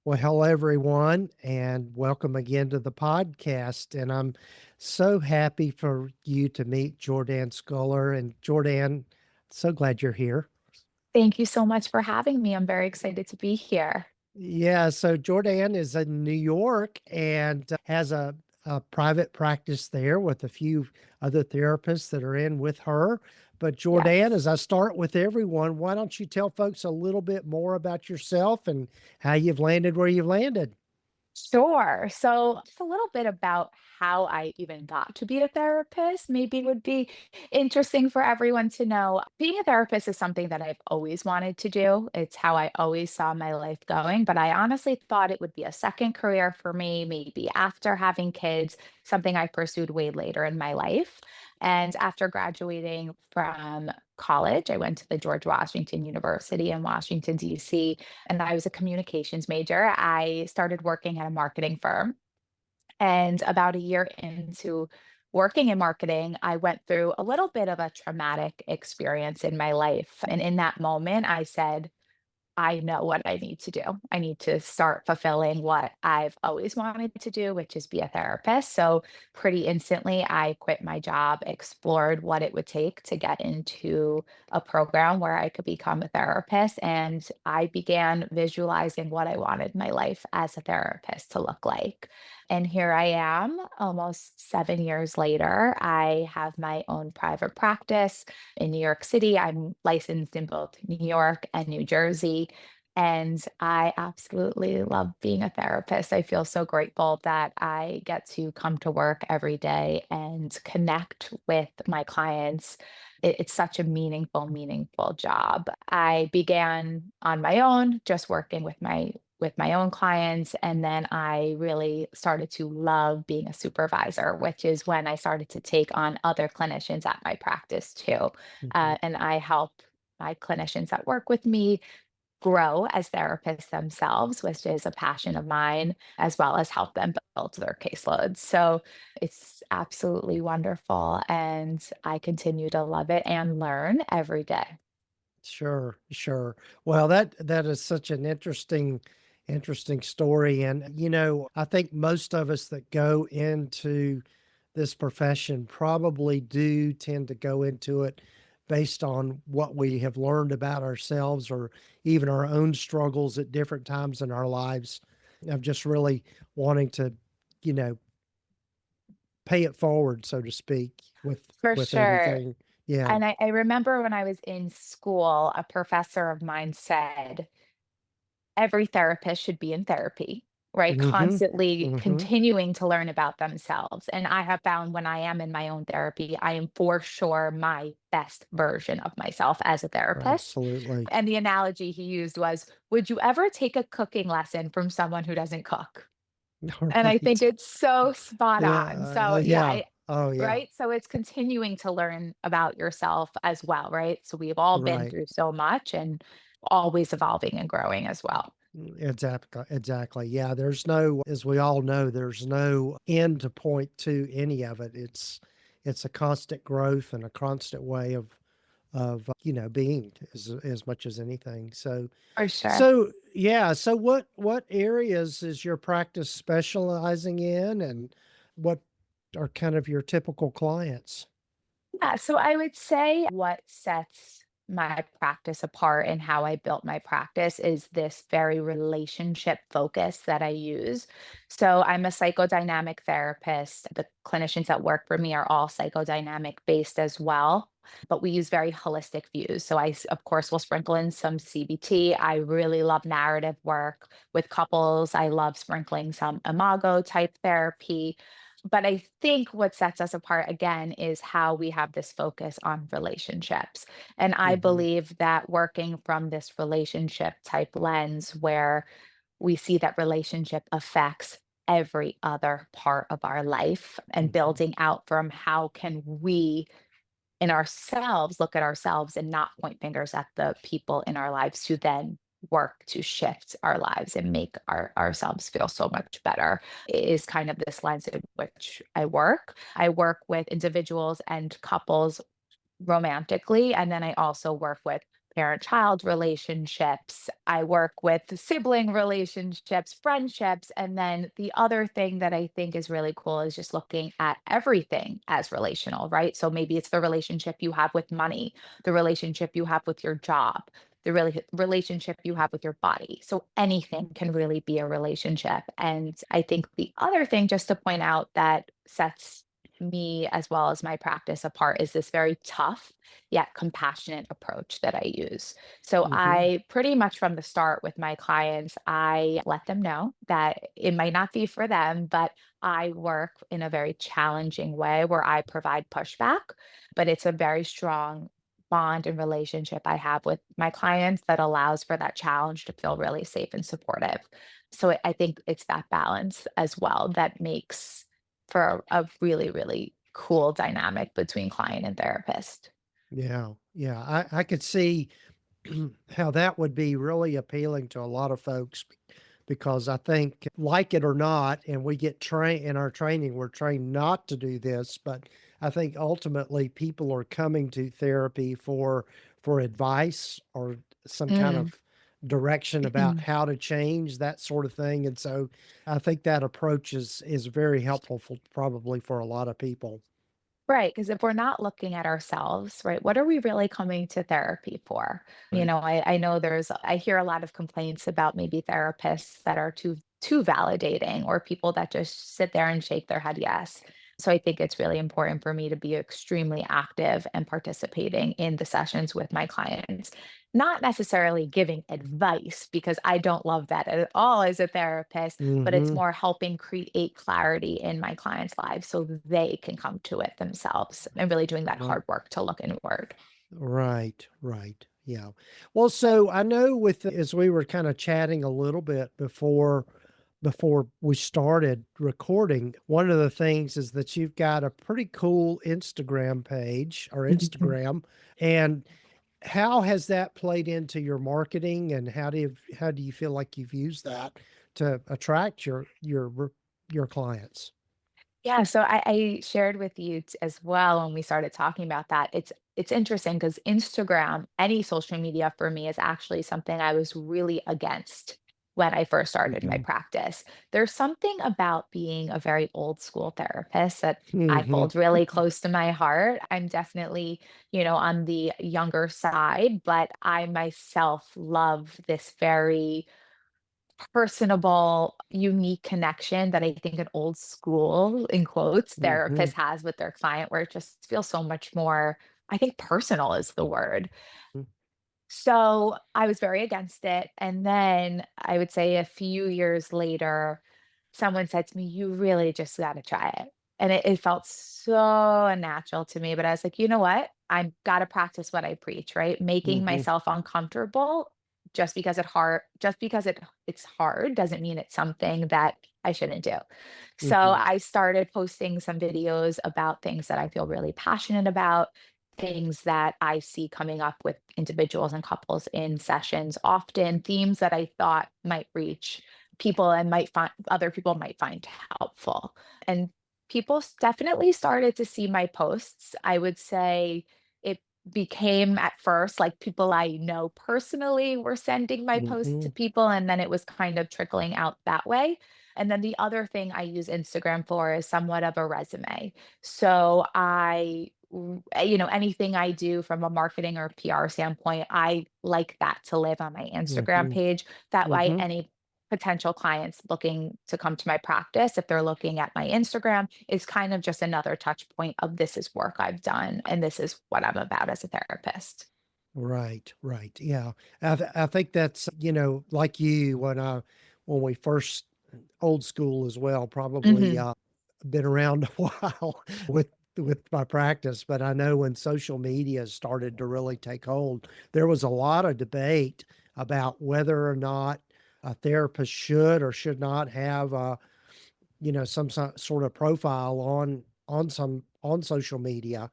Well, hello, everyone, and welcome again to the podcast. And I'm so happy for you to meet Jordanne Sculler. And Jordanne, so glad you're here. Thank you so much for having me. I'm very excited to be here. Yeah, so Jordanne is in New York and has a private practice there with a few other therapists that are in with her. But Jordanne, Yes. as I start with everyone, why don't you tell folks a little bit more about yourself and how you've landed where you've landed? Sure. So, just a little bit about how I even got to be a therapist, maybe would be interesting for everyone to know. Being a therapist is something that I've always wanted to do. It's how I always saw my life going, but I honestly thought it would be a second career for me, maybe after having kids, something I pursued way later in my life. And after graduating from college, I went to the George Washington University in Washington, D.C., and I was a communications major. I started working at a marketing firm. And about a year into working in marketing, I went through a little bit of a traumatic experience in my life. And in that moment, I said, I know what I need to do. I need to start fulfilling what I've always wanted to do, which is be a therapist. So, pretty instantly, I quit my job, explored what it would take to get into a program where I could become a therapist. And I began visualizing what I wanted my life as a therapist to look like. And here I am, almost 7 years later. I have my own private practice in New York City. I'm licensed in both New York and New Jersey. And I absolutely love being a therapist. I feel so grateful that I get to come to work every day and connect with my clients. It's such a meaningful job. I began on my own, just working with my own clients. And then I really started to love being a supervisor, which is when I started to take on other clinicians at my practice too. Mhm. And I help my clinicians that work with me grow as therapists themselves, which is a passion of mine, as well as help them build their caseloads. So it's absolutely wonderful. And I continue to love it and learn every day. Sure, sure. Well, that is such an interesting story. And I think most of us that go into this profession probably do tend to go into it based on what we have learned about ourselves or even our own struggles at different times in our lives of just really wanting to, you know, pay it forward, so to speak, For with sure. everything. Yeah. And I remember when I was in school, a professor of mine said, every therapist should be in therapy, right? Mm-hmm. Constantly Mm-hmm. continuing to learn about themselves. And I have found when I am in my own therapy, I am for sure my best version of myself as a therapist. Absolutely. And the analogy he used was, would you ever take a cooking lesson from someone who doesn't cook? All And I think right. it's so spot on. Yeah, So, yeah, yeah. Oh, yeah. right? So it's continuing to learn about yourself as well, right? So we've all been Right. through so much and always evolving and growing as well. Exactly. Exactly. Yeah. There's no, as we all know, there's no end to point to any of it. It's a constant growth and a constant way of being as much as anything. So For sure. so yeah. So what areas is your practice specializing in, and what are kind of your typical clients? Yeah, so I would say what sets my practice apart and how I built my practice is this very relationship focus that I use. So I'm a psychodynamic therapist. The clinicians that work for me are all psychodynamic based as well, but we use very holistic views. So of course, will sprinkle in some CBT. I really love narrative work with couples. I love sprinkling some imago type therapy, but I think what sets us apart again is how we have this focus on relationships. And I Hmm. believe that working from this relationship type lens where we see that relationship affects every other part of our life and Hmm. building out from how can we in ourselves look at ourselves and not point fingers at the people in our lives to then work to shift our lives and make ourselves feel so much better is kind of this lens in which I work. I work with individuals and couples romantically, and then I also work with parent-child relationships. I work with sibling relationships, friendships. And then the other thing that I think is really cool is just looking at everything as relational, right? So maybe it's the relationship you have with money, the relationship you have with your job, the relationship you have with your body. So anything can really be a relationship. And I think the other thing, just to point out, that sets me as well as my practice apart is this very tough yet compassionate approach that I use. So Mhm. I pretty much from the start with my clients, I let them know that it might not be for them, but I work in a very challenging way where I provide pushback, but it's a very strong bond and relationship I have with my clients that allows for that challenge to feel really safe and supportive. So I think it's that balance as well that makes for a really, really cool dynamic between client and therapist. Yeah, yeah. I could see how that would be really appealing to a lot of folks because I think, like it or not, and we get trained in our training, we're trained not to do this, but I think ultimately people are coming to therapy for advice or some kind Mm. of direction about how to change that sort of thing. And so I think that approach is very helpful for probably for a lot of people. Right, because if we're not looking at ourselves, right, what are we really coming to therapy for? Right. I know I hear a lot of complaints about maybe therapists that are too validating or people that just sit there and shake their head yes. So I think it's really important for me to be extremely active and participating in the sessions with my clients. Not necessarily giving advice because I don't love that at all as a therapist, but it's Mhm. more helping create clarity in my clients' lives so they can come to it themselves and really doing that Right. hard work to look inward. Right, right. Yeah. Well, so I know with as we were kind of chatting a little bit before we started recording, one of the things is that you've got a pretty cool Instagram page or Mhm. Instagram. And how has that played into your marketing and how do you feel like you've used that to attract your clients? Yeah, so I shared with you as well when we started talking about that. It's interesting because Instagram, any social media for me is actually something I was really against when I first started my Mhm. practice. There's something about being a very old school therapist that I Mhm. hold really close to my heart. I'm definitely, on the younger side, but I myself love this very personable, unique connection that I think an old school, in quotes, Mhm. therapist has with their client, where it just feels so much more, I think personal is the word. So I was very against it. And then I would say a few years later, someone said to me, "You really just got to try it." And it felt so unnatural to me. But I was like, you know what? I've got to practice what I preach, right? Making Mhm. myself uncomfortable just because it's hard doesn't mean it's something that I shouldn't do. So Mhm. I started posting some videos about things that I feel really passionate about, things that I see coming up with individuals and couples in sessions, often themes that I thought might reach people and might find other people might find helpful. And people definitely started to see my posts. I would say it became at first like people I know personally were sending my posts to Mhm. people, and then it was kind of trickling out that way. And then the other thing I use Instagram for is somewhat of a resume. So anything I do from a marketing or PR standpoint, I like that to live on my Instagram Mhm. page. That way, Mhm. any potential clients looking to come to my practice, if they're looking at my Instagram, is kind of just another touch point of this is work I've done and this is what I'm about as a therapist. Right, right. Yeah. I think that's, like you when we first old school as well, probably Mhm. been around a while with my practice, but I know when social media started to really take hold, there was a lot of debate about whether or not a therapist should or should not have some sort of profile on social media.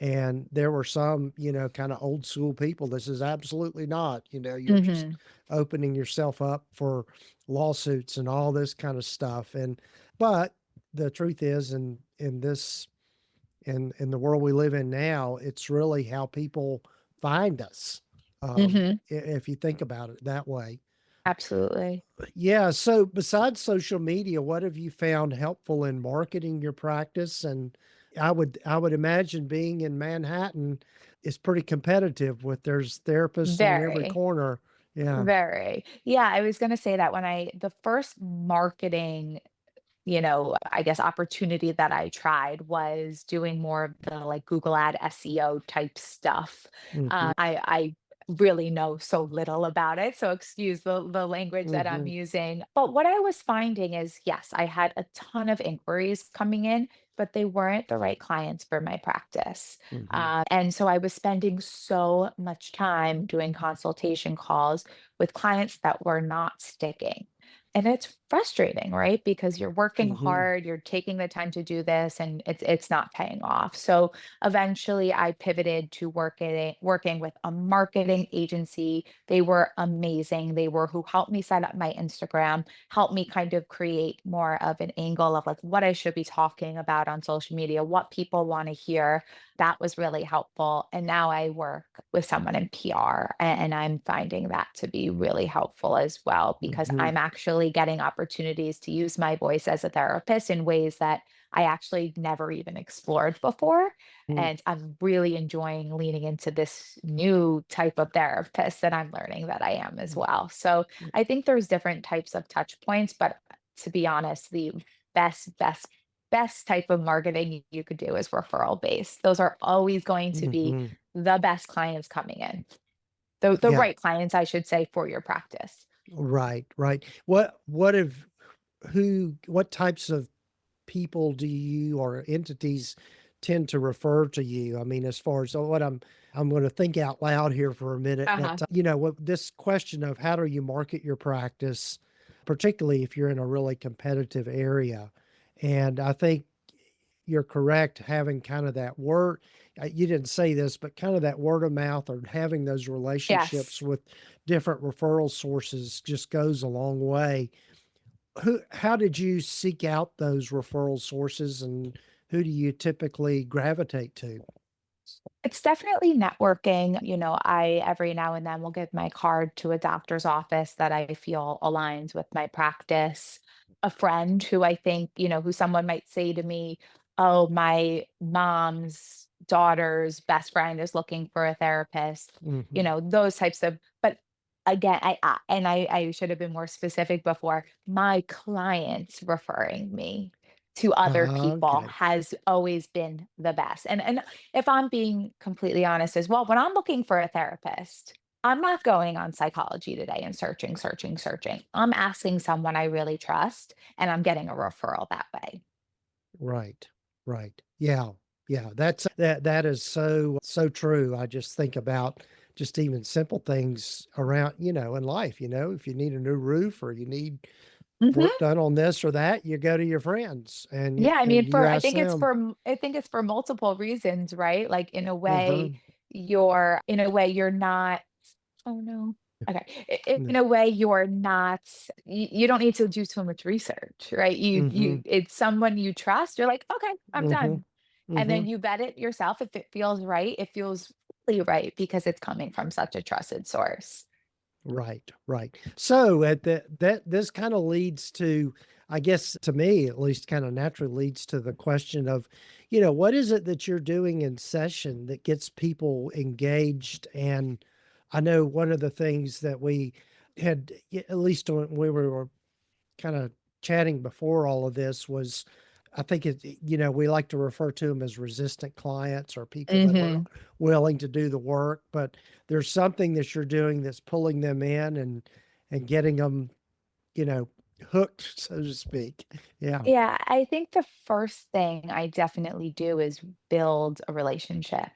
And there were some, kind of old school people. This is absolutely not, you're just Mhm. opening yourself up for lawsuits and all this kind of stuff. But the truth is, in the world we live in now, it's really how people find us. Mhm. if you think about it that way. Absolutely. Yeah. So besides social media, what have you found helpful in marketing your practice? And I would imagine being in Manhattan is pretty competitive with there's therapists on every Very. corner. Yeah. Very. Yeah, I was gonna say that when the first marketing, I guess opportunity that I tried was doing more of the like Google ad SEO type stuff. Hmm. I really know so little about it, so excuse the language that I'm Hmm. using. But what I was finding is, yes, I had a ton of inquiries coming in, but they weren't the right clients for my practice. Hmm. And so I was spending so much time doing consultation calls with clients that were not sticking. And it's frustrating, right? Because you're working Hmm. hard, you're taking the time to do this, and it's not paying off. So eventually I pivoted to working with a marketing agency. They were amazing. They were who helped me set up my Instagram, helped me kind of create more of an angle of like what I should be talking about on social media, what people want to hear. That was really helpful. And now I work with someone in PR, and I'm finding that to be really helpful as well because Hmm. I'm actually getting opportunities to use my voice as a therapist in ways that I actually never even explored before. And I'm really enjoying leaning into this new type of therapist that I'm learning that I am as well. So I think there's different types of touch points, but to be honest, the best type of marketing you could do is referral based. Those are always going to be Hmm. the best clients coming in. The Yeah. right clients, I should say, for your practice. Right. Right. What types of people do you or entities tend to refer to you? I mean, as far as I'm going to think out loud here for a minute, Uh-huh. but what this question of how do you market your practice, particularly if you're in a really competitive area, and I think you're correct having kind of that word. You didn't say this, but kind of that word of mouth or having those relationships Yes. with different referral sources just goes a long way. How did you seek out those referral sources, and who do you typically gravitate to? It's definitely networking. I every now and then will give my card to a doctor's office that I feel aligns with my practice. A friend who I think, who someone might say to me, "Oh, my mom's daughter's best friend is looking for a therapist." Hmm. Those types of, but again, I should have been more specific before. My clients referring me to other people Okay. has always been the best. And if I'm being completely honest as well, when I'm looking for a therapist, I'm not going on Psychology Today and searching, searching, searching. I'm asking someone I really trust and I'm getting a referral that way. Right. Right. Yeah. Yeah. That is so true. I just think about just even simple things around, in life, if you need a new roof or you need work Mhm. done on this or that, you go to your friends and Yeah, I mean, you I ask think it's them. for I think it's for multiple reasons, right? Like Hmm. in a way you're not. Oh, no. Okay. In a way, you're not you don't need to do so much research, right? Hmm. It's someone you trust. You're like, "Okay, I'm Hmm. done." And then Hmm. you vet it yourself. If it feels right, it feels really right because it's coming from such a trusted source. Right, right. So at that this kind of leads to, I guess to me at least, kind of naturally leads to the question of, what is it that you're doing in session that gets people engaged? And I know one of the things that we had, at least when we were kind of chatting before all of this was, I think we like to refer to them as resistant clients or people that aren't Mhm. willing to do the work, but there's something that you're doing that's pulling them in and getting them, you know, hooked, so to speak. Yeah. Yeah, I think the first thing I definitely do is build a relationship.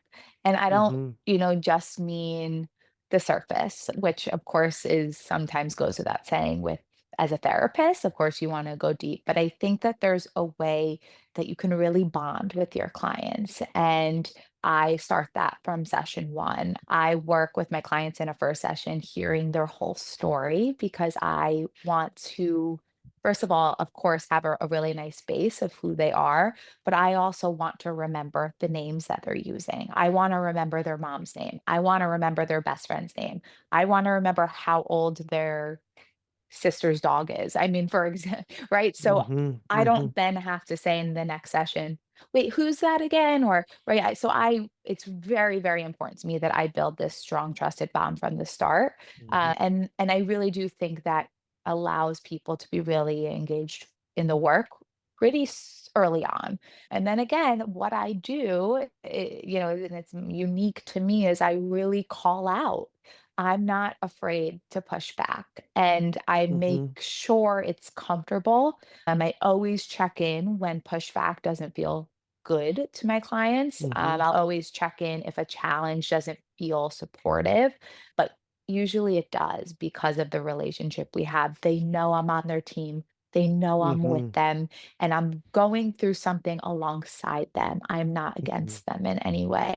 And I don't, Hmm. just mean the surface, which of course is sometimes goes without saying with as a therapist, of course you want to go deep, but I think that there's a way that you can really bond with your clients. And I start that from session one. I work with my clients in a first session, hearing their whole story because I want to first of all, of course, have a really nice base of who they are, but I also want to remember the names that they're using. I want to remember their mom's name. I want to remember their best friend's name. I want to remember how old their sister's dog is. I mean, for example, right? So Mhm, I mhm, don't then have to say in the next session, wait, who's that again? Or right. It's very, very important to me that I build this strong, trusted bond from the start. mhm, And I really do think that allows people to be really engaged in the work pretty early on. And then again, what I do, and it's unique to me, is I really call out. I'm not afraid to push back and I make mhm, sure it's comfortable. I always check in when pushback doesn't feel good to my clients. mhm, I'll always check in if a challenge doesn't feel supportive, but usually it does because of the relationship we have. They know I'm on their team, they know I'm with mhm, them, and I'm going through something alongside them. I'm not mhm. against them in any way.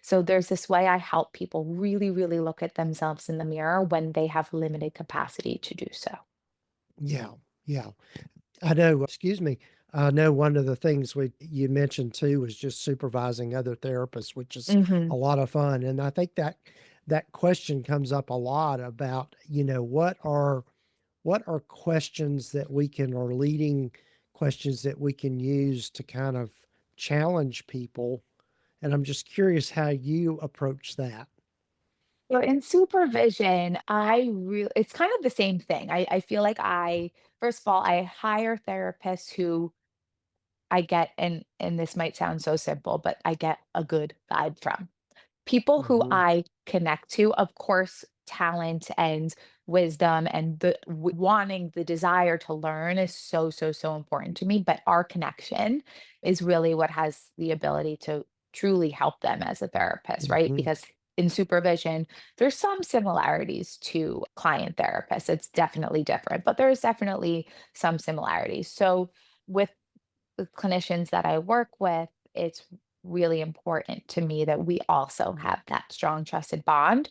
So there's this way I help people really, really look at themselves in the mirror when they have limited capacity to do so. Yeah, yeah. I know, excuse me. I know one of the things you mentioned too was just supervising other therapists, which is Mhm. a lot of fun. And I think that that question comes up a lot about, what are questions that we can or leading questions that we can use to kind of challenge people. And I'm just curious how you approach that. So in supervision, it's kind of the same thing. I feel like first of all, I hire therapists who I get, and this might sound so simple, but I get a good vibe from. People who Mhm, I connect to, of course, talent and wisdom and wanting the desire to learn is so, so, so important to me. But our connection is really what has the ability to truly help them as a therapist, right? mhm, Because in supervision, there's some similarities to client therapists. It's definitely different, but there's definitely some similarities. So with the clinicians that I work with, it's really important to me that we also have that strong, trusted bond.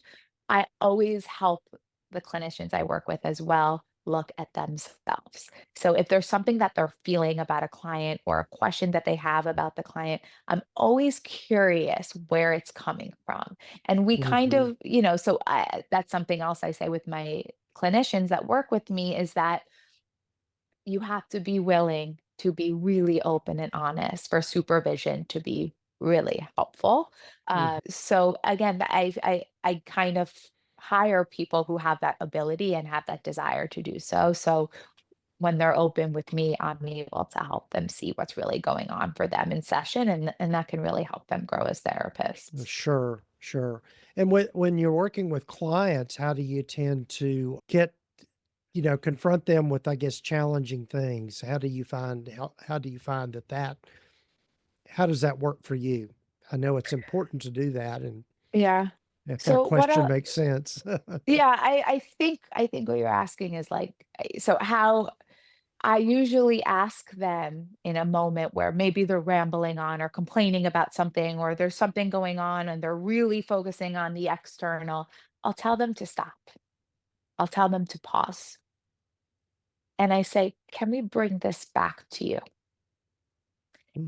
I always help the clinicians I work with as well look at themselves. So if there's something that they're feeling about a client or a question that they have about the client, I'm always curious where it's coming from. And we kind mhm, of, that's something else I say with my clinicians that work with me is that you have to be willing to be really open and honest for supervision to be really helpful. mhm. So again, I kind of hire people who have that ability and have that desire to do so. So when they're open with me, I'm able to help them see what's really going on for them in session, and that can really help them grow as therapists. Sure, sure. And when you're working with clients, how do you tend to confront them with, I guess, challenging things? How do you find how does that work for you? I know it's important to do that, and Yeah. if that So what question a makes sense. yeah, I think what you're asking is like, so how I usually ask them in a moment where maybe they're rambling on or complaining about something, or there's something going on and they're really focusing on the external. I'll tell them to stop. I'll tell them to pause. And I say, can we bring this back to you?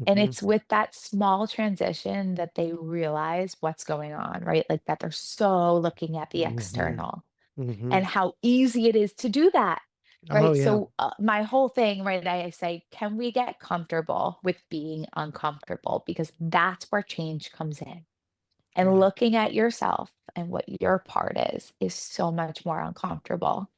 And Mhm, it's with that small transition that they realize what's going on, right? Like that they're so looking at the mhm, external and mhm. how easy it is to do that. Oh, Right. yeah. So, my whole thing, right, I say, can we get comfortable with being uncomfortable? Because that's where change comes in. And Right. looking at yourself and what your part is so much more uncomfortable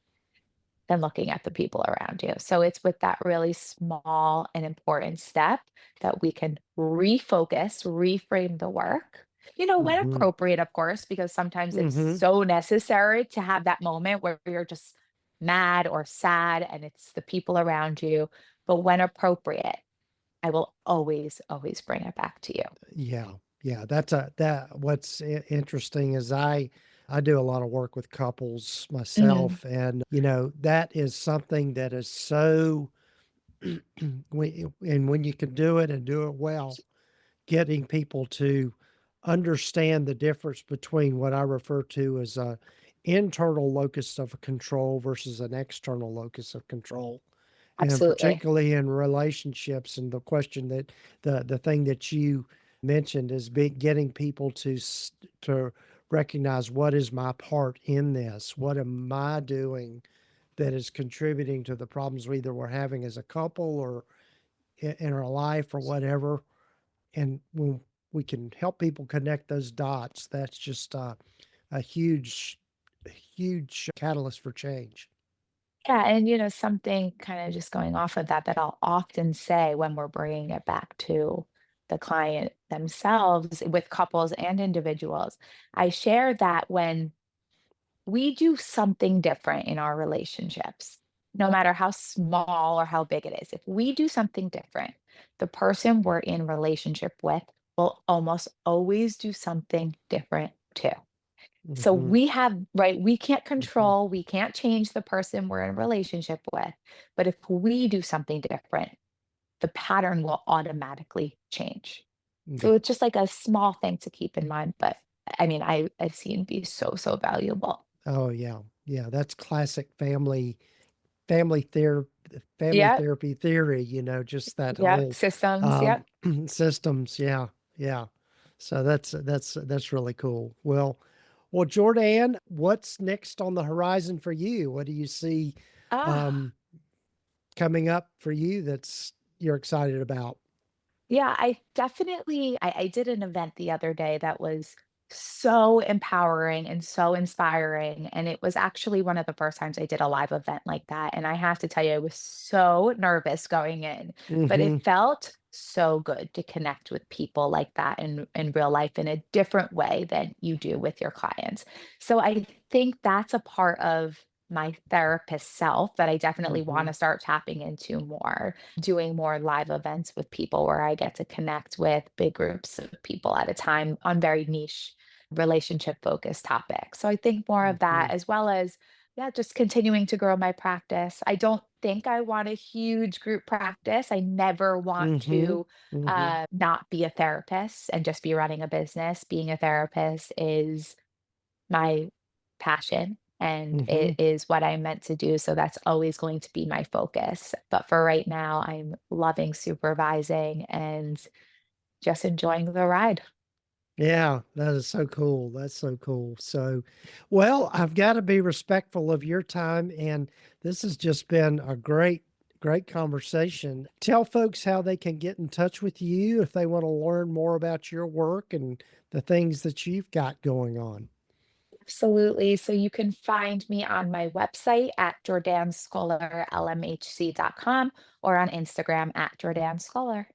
than looking at the people around you. So it's with that really small and important step that we can refocus, reframe the work. When Mhm, appropriate, of course, because sometimes it's mhm. so necessary to have that moment where you're just mad or sad and it's the people around you. But when appropriate, I will always, always bring it back to you. Yeah, yeah, what's interesting is I do a lot of work with couples Mhm. myself, and that is something that is so when you can do it and do it well, getting people to understand the difference between what I refer to as a internal locus of control versus an external locus of control. and Absolutely. particularly in relationships. And the question that the thing that you mentioned is getting people to recognize what is my part in this, what am I doing that is contributing to the problems either we're having as a couple or in our life or whatever. And when we can help people connect those dots, that's just a huge catalyst for change. Yeah, and something kind of just going off of that that I'll often say when we're bringing it back to the client themselves with couples and individuals. I share that when we do something different in our relationships, no matter how small or how big it is, if we do something different, the person we're in relationship with will almost always do something different too. So Hmm. we have, right, we can't Hmm. control, we can't change the person we're in a relationship with, but if we do something different, the pattern will automatically change. Yeah. So it's just like a small thing to keep in mind, but I mean, I've seen be so, so valuable. Oh yeah. Yeah. That's classic family ther family Yep, therapy theory, just that yep, whole systems, um yep. systems. Yeah. Yeah. So that's really cool. Well, Jordan, what's next on the horizon for you? What do you see Ah. um coming up for you that's you're excited about? Yeah, I did an event the other day that was so empowering and so inspiring, and it was actually one of the first times I did a live event like that, and I have to tell you, I was so nervous going in, but it Hmm. felt so good to connect with people like that in real life in a different way than you do with your clients. So I think that's a part of my therapist self that I definitely Hmm. wanna start tapping into more, doing more live events with people where I get to connect with big groups of people at a time on very niche relationship focused topics. So I think more of that Hmm. as well as yeah, just continuing to grow my practice. I don't think I want a huge group practice. I never want Hmm. to Hmm. not be a therapist and just be running a business. Being a therapist is my passion and Hmm. it is what I'm meant to do. So that's always going to be my focus. But for right now, I'm loving supervising and just enjoying the ride. Yeah, that is so cool. That's so cool. So, well, I've got to be respectful of your time, and this has just been a great conversation. Tell folks how they can get in touch with you if they want to learn more about your work and the things that you've got going on. Absolutely. So you can find me on my website at jordanscholarlmhc.com or on Instagram at Jordan Scholar.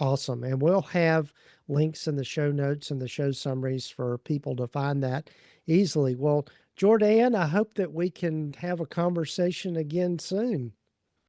Awesome. And we'll have links in the show notes and the show summaries for people to find that easily. Well, Jordan, I hope that we can have a conversation again soon.